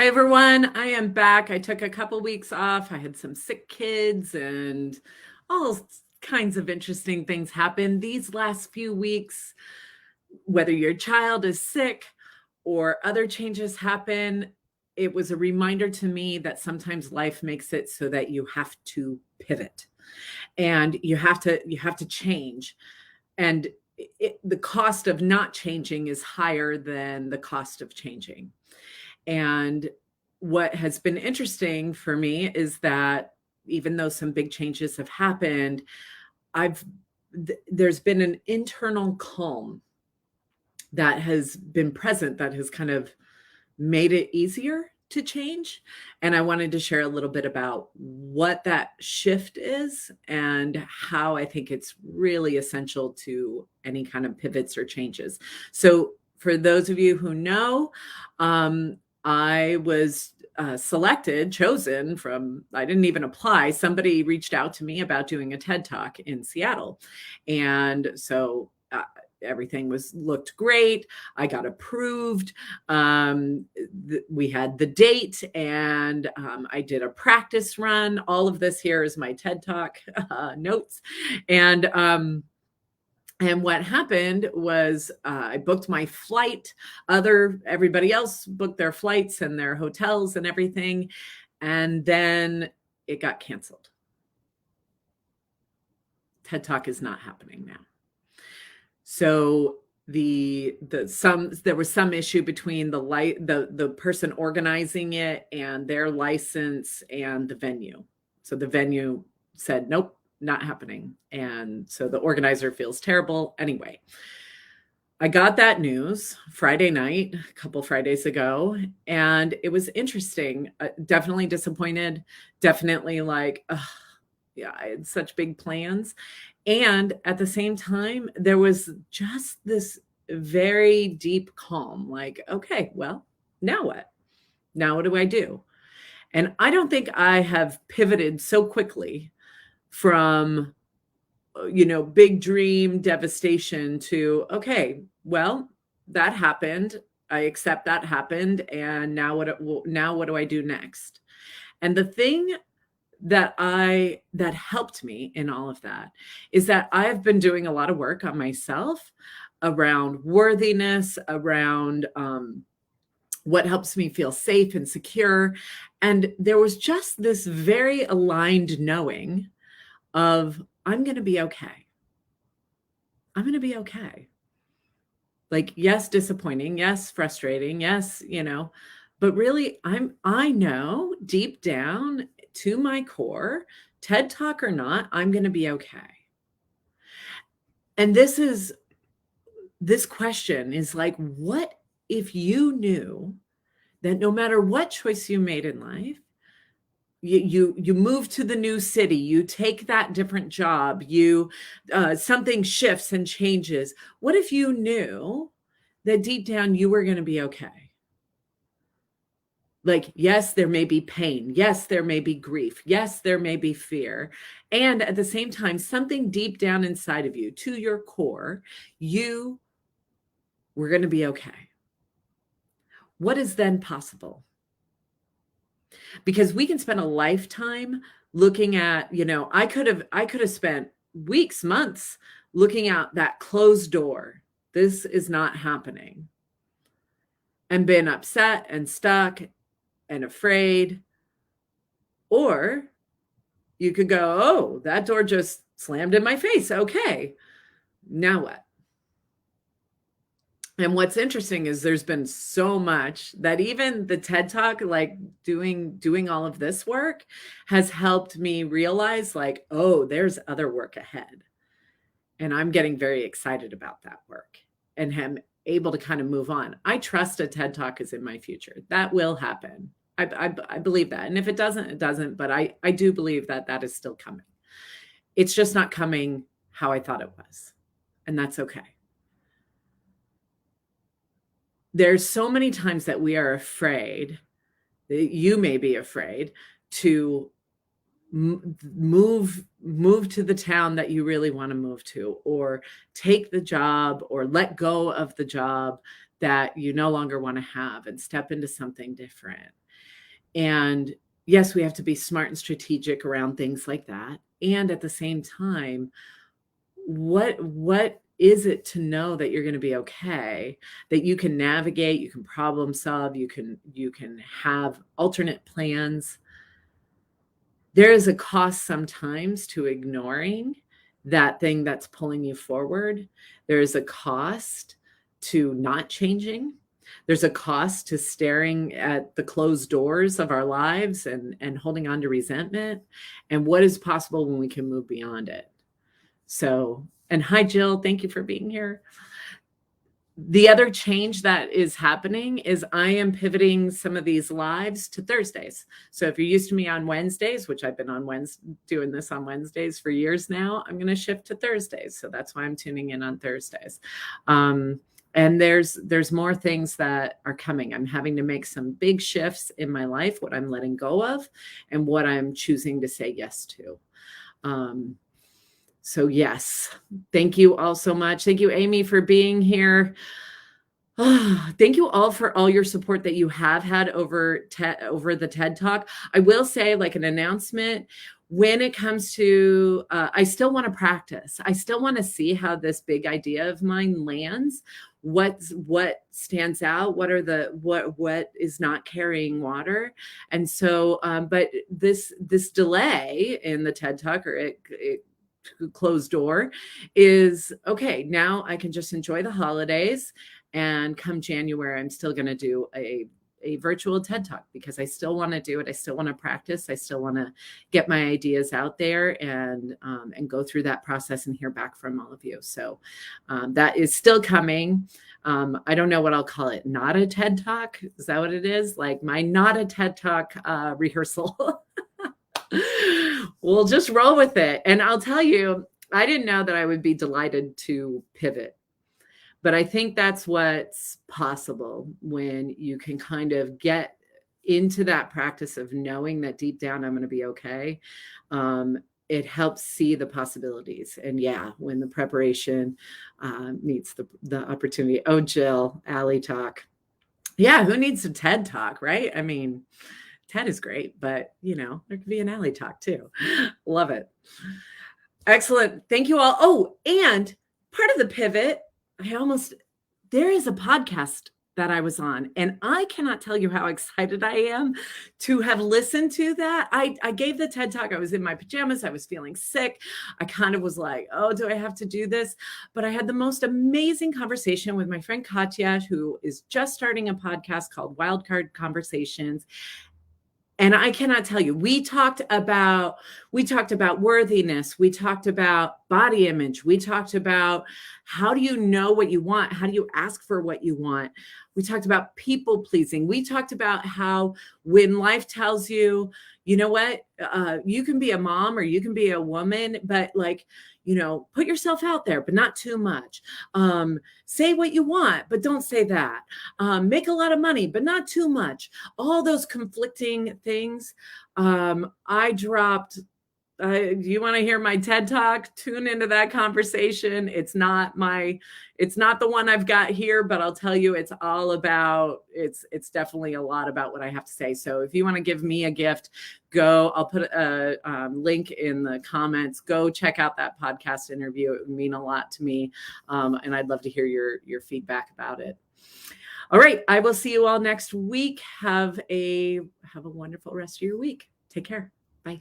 Hi everyone, I am back. I took a couple weeks off. I had some sick kids and all kinds of interesting things happened these last few weeks. Whether your child is sick or other changes happen, it was a reminder to me that sometimes life makes it so that you have to pivot and you have to change. And the cost of not changing is higher than the cost of changing. And what has been interesting for me is that even though some big changes have happened, I've there's been an internal calm that has been present that has kind of made it easier to change. And I wanted to share a little bit about what that shift is and how I think it's really essential to any kind of pivots or changes. So, for those of you who know, I was chosen from, I didn't even apply. Somebody reached out to me about doing a TED Talk in Seattle. And so, everything looked great. I got approved. We had the date, and I did a practice run. All of this here is my TED Talk notes, and what happened was I booked my flight. Everybody else booked their flights and their hotels and everything, and then it got canceled. TED Talk is not happening now. So there was some issue between the person organizing it and their license and the venue. So the venue said, nope, not happening. And so the organizer feels terrible. Anyway, I got that news Friday night, a couple Fridays ago, and it was interesting. Definitely disappointed. Definitely like, yeah, I had such big plans. And at the same time, there was just this very deep calm, like, okay, well, now what? Now what do I do? And I don't think I have pivoted so quickly from, big dream devastation to, okay, well, that happened. I accept that happened. And now what do I do next? And the thing that helped me in all of that is that I've been doing a lot of work on myself around worthiness, around what helps me feel safe and secure. And there was just this very aligned knowing of, I'm going to be okay. I'm going to be okay. Like, yes, disappointing. Yes, frustrating. Yes, but really I know deep down to my core, TED Talk or not, I'm going to be okay. And this question is like, what if you knew that no matter what choice you made in life, you move to the new city, you take that different job, something shifts and changes. What if you knew that deep down you were going to be okay? Like, yes, there may be pain. Yes, there may be grief. Yes, there may be fear. And at the same time, something deep down inside of you, to your core, you were going to be okay. What is then possible? Because we can spend a lifetime looking at, I could have spent weeks, months looking at that closed door. This is not happening. And been upset and stuck and afraid. Or you could go, oh, that door just slammed in my face. Okay, now what? And what's interesting is there's been so much that even the TED Talk, like doing all of this work, has helped me realize, like, oh, there's other work ahead. And I'm getting very excited about that work and am able to kind of move on. I trust a TED Talk is in my future. That will happen. I believe that. And if it doesn't, it doesn't. But I do believe that is still coming. It's just not coming how I thought it was. And that's okay. There's so many times that we are afraid, that you may be afraid to move to the town that you really want to move to, or take the job, or let go of the job that you no longer want to have and step into something different. And yes, we have to be smart and strategic around things like that. And at the same time, what is it to know that you're going to be okay, that you can navigate, you can problem solve, you can have alternate plans. There is a cost sometimes to ignoring that thing that's pulling you forward. There is a cost to not changing. There's a cost to staring at the closed doors of our lives and holding on to resentment, and what is possible when we can move beyond it. So, and hi, Jill, thank you for being here. The other change that is happening is I am pivoting some of these lives to Thursdays. So if you're used to me on Wednesdays, which I've been on doing this on Wednesdays for years now, I'm going to shift to Thursdays. So that's why I'm tuning in on Thursdays. And there's more things that are coming. I'm having to make some big shifts in my life, what I'm letting go of and what I'm choosing to say yes to. So yes, thank you all so much. Thank you, Amy, for being here. Thank you all for all your support that you have had over the TED Talk. I will say, like an announcement, when it comes to, I still want to practice. I still want to see how this big idea of mine lands. What stands out? What is not carrying water? And so, but this delay in the TED Talk, or it closed door, is okay. Now I can just enjoy the holidays, and come January, I'm still going to do a virtual TED Talk because I still want to do it. I still want to practice. I still want to get my ideas out there and go through that process and hear back from all of you. So that is still coming. I don't know what I'll call it. Not a TED Talk. Is that what it is? Like my not a TED Talk rehearsal. We'll just roll with it. And I'll tell you, I didn't know that I would be delighted to pivot. But I think that's what's possible when you can kind of get into that practice of knowing that deep down I'm going to be okay. It helps see the possibilities. And yeah, when the preparation meets the opportunity. Oh, Jill, Allie talk. Yeah, who needs a TED Talk, right? I mean, TED is great, but there could be an Allie talk too. Love it. Excellent. Thank you all. Oh, and part of the pivot, there is a podcast that I was on, and I cannot tell you how excited I am to have listened to that. I gave the TED Talk. I was in my pajamas. I was feeling sick. I kind of was like, oh, do I have to do this? But I had the most amazing conversation with my friend Katya, who is just starting a podcast called Wildcard Conversations. And I cannot tell you, we talked about worthiness. We talked about body image. We talked about how do you know what you want? How do you ask for what you want? We talked about people pleasing. We talked about how when life tells you, you know what, you can be a mom or you can be a woman, but put yourself out there, but not too much. Say what you want, but don't say that. Make a lot of money, but not too much. All those conflicting things. I dropped. Do you want to hear my TED Talk? Tune into that conversation. It's not the one I've got here, but I'll tell you, it's definitely a lot about what I have to say. So if you want to give me a gift, I'll put a link in the comments. Go check out that podcast interview. It would mean a lot to me. And I'd love to hear your feedback about it. All right. I will see you all next week. Have a wonderful rest of your week. Take care. Bye.